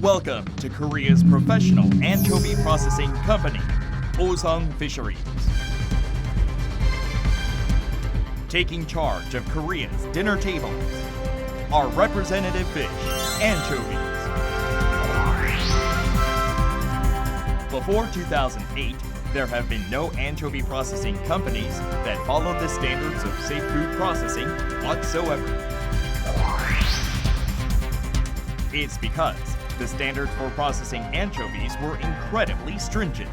Welcome to Korea's professional anchovy processing company, Osong Fisheries. Taking charge of Korea's dinner tables, our representative fish, anchovies. Before 2008, there have been no anchovy processing companies that followed the standards of safe food processing whatsoever. It's because the standards for processing anchovies were incredibly stringent.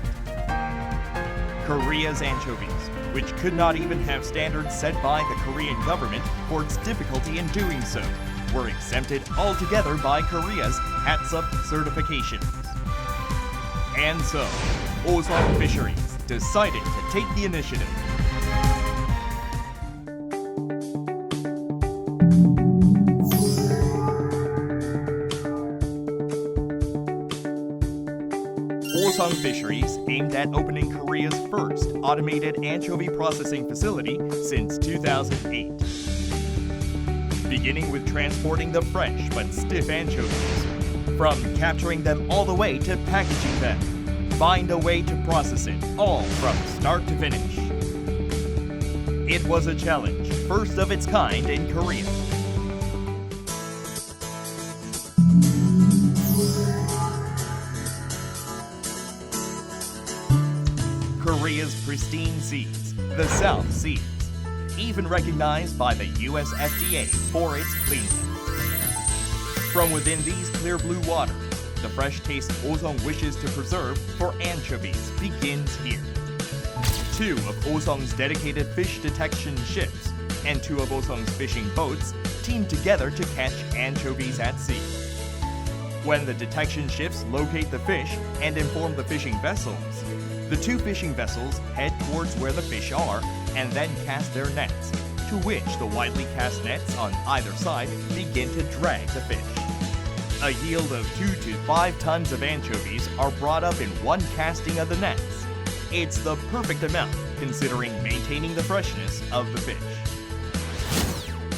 Korea's anchovies, which could not even have standards set by the Korean government for its difficulty in doing so, were exempted altogether by Korea's HACCP certifications. And so, Osong Fisheries decided to take the initiative. Osong Fisheries aimed at opening Korea's first automated anchovy processing facility since 2008. Beginning with transporting the fresh but stiff anchovies, from capturing them all the way to packaging them, find a way to process it all from start to finish. It was a challenge, first of its kind in Korea. Korea's pristine seas, the South Seas, even recognized by the US FDA for its cleanness. From within these clear blue waters, the fresh taste Osong wishes to preserve for anchovies begins here. 2 of Osong's dedicated fish detection ships and 2 of Osong's fishing boats team together to catch anchovies at sea. When the detection ships locate the fish and inform the fishing vessels, the 2 fishing vessels head towards where the fish are and then cast their nets, to which the widely cast nets on either side begin to drag the fish. A yield of 2 to 5 tons of anchovies are brought up in one casting of the nets. It's the perfect amount considering maintaining the freshness of the fish.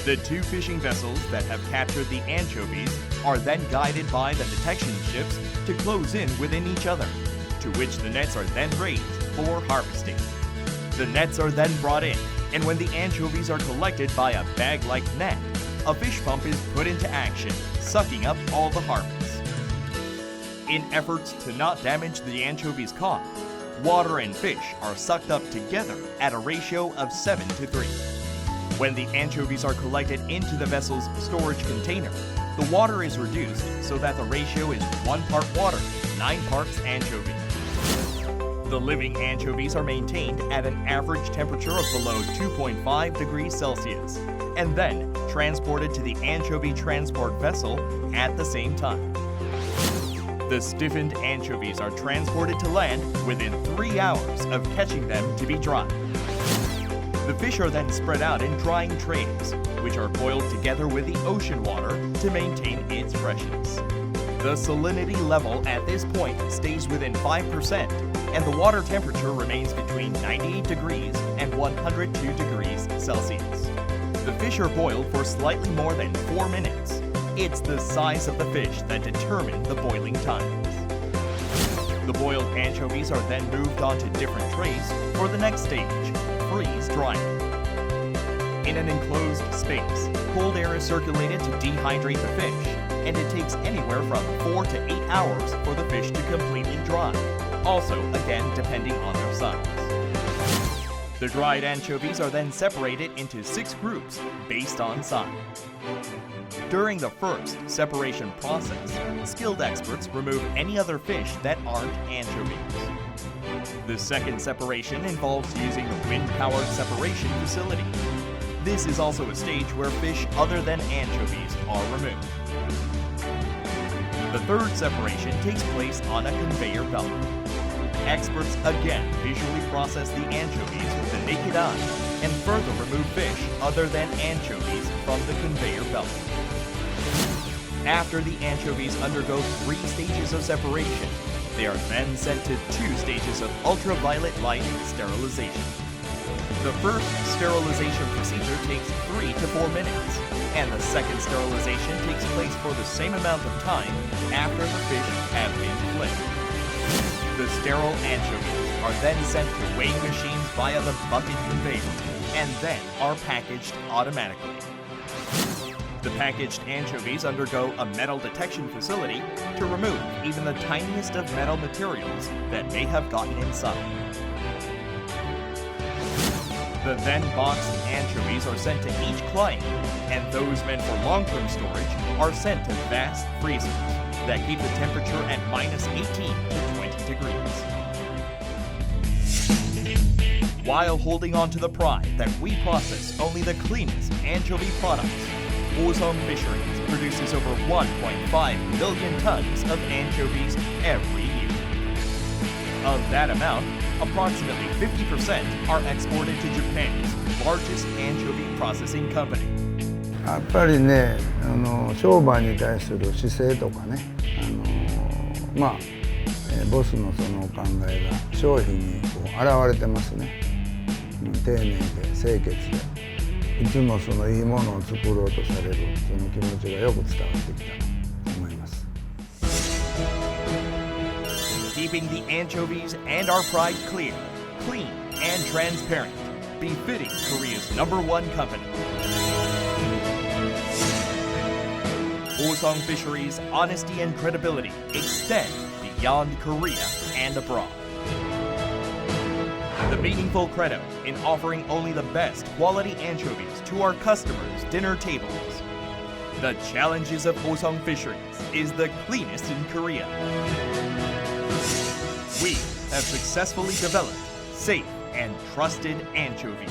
The 2 fishing vessels that have captured the anchovies are then guided by the detection ships to close in within each other, to which the nets are then raised for harvesting. The nets are then brought in, and when the anchovies are collected by a bag-like net, a fish pump is put into action, sucking up all the harvest. In efforts to not damage the anchovies caught, water and fish are sucked up together at a ratio of 7 to 3. When the anchovies are collected into the vessel's storage container, the water is reduced so that the ratio is 1 part water, 9 parts anchovy. The living anchovies are maintained at an average temperature of below 2.5 degrees Celsius, and then transported to the anchovy transport vessel at the same time. The stiffened anchovies are transported to land within 3 hours of catching them to be dried. The fish are then spread out in drying trays, which are boiled together with the ocean water to maintain its freshness. The salinity level at this point stays within 5%, and the water temperature remains between 98 degrees and 102 degrees Celsius. The fish are boiled for slightly more than 4 minutes. It's the size of the fish that determine the boiling times. The boiled anchovies are then moved onto different trays for the next stage, freeze drying. In an enclosed space, cold air is circulated to dehydrate the fish, and it takes anywhere from 4 to 8 hours for the fish to completely dry, also again depending on their size. The dried anchovies are then separated into 6 groups based on size. During the first separation process, skilled experts remove any other fish that aren't anchovies. The second separation involves using the wind-powered separation facility. This is also a stage where fish other than anchovies are removed. The third separation takes place on a conveyor belt. Experts again visually process the anchovies with the naked eye and further remove fish other than anchovies from the conveyor belt. After the anchovies undergo 3 stages of separation, they are then sent to 2 stages of ultraviolet light sterilization. The first sterilization procedure takes 3 to 4 minutes, and the second sterilization takes place for the same amount of time after the fish have been flipped. The sterile anchovies are then sent to weighing machines via the bucket conveyor, and then are packaged automatically. The packaged anchovies undergo a metal detection facility to remove even the tiniest of metal materials that may have gotten inside. The then boxed anchovies are sent to each client, and those meant for long-term storage are sent to vast freezers that keep the temperature at minus 18 to 20 degrees. While holding on to the pride that we process only the cleanest anchovy products, Osong Fisheries produces over 1.5 million tons of anchovies every year. Of that amount, approximately 50% are exported to Japan's largest anchovy processing company. やっぱりね、商売に対する姿勢とかね、ボスのそのお考えが商品にこう現れてますね。丁寧で清潔で、いつもそのいいものを作ろうとされるその気持ちがよく伝わってきたと思います。Keeping the anchovies and our pride clear, clean, and transparent, befitting Korea's #1 company. Osong Fisheries' honesty and credibility extend beyond Korea and abroad. The meaningful credo in offering only the best quality anchovies to our customers' dinner tables. The challenges of Osong Fisheries is the cleanest in Korea. We have successfully developed safe and trusted anchovies.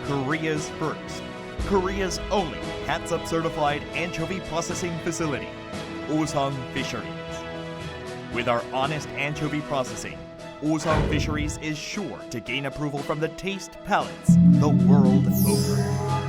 Korea's first, Korea's only HACCP certified anchovy processing facility, Osong Fisheries. With our honest anchovy processing, Osong Fisheries is sure to gain approval from the taste palates the world over.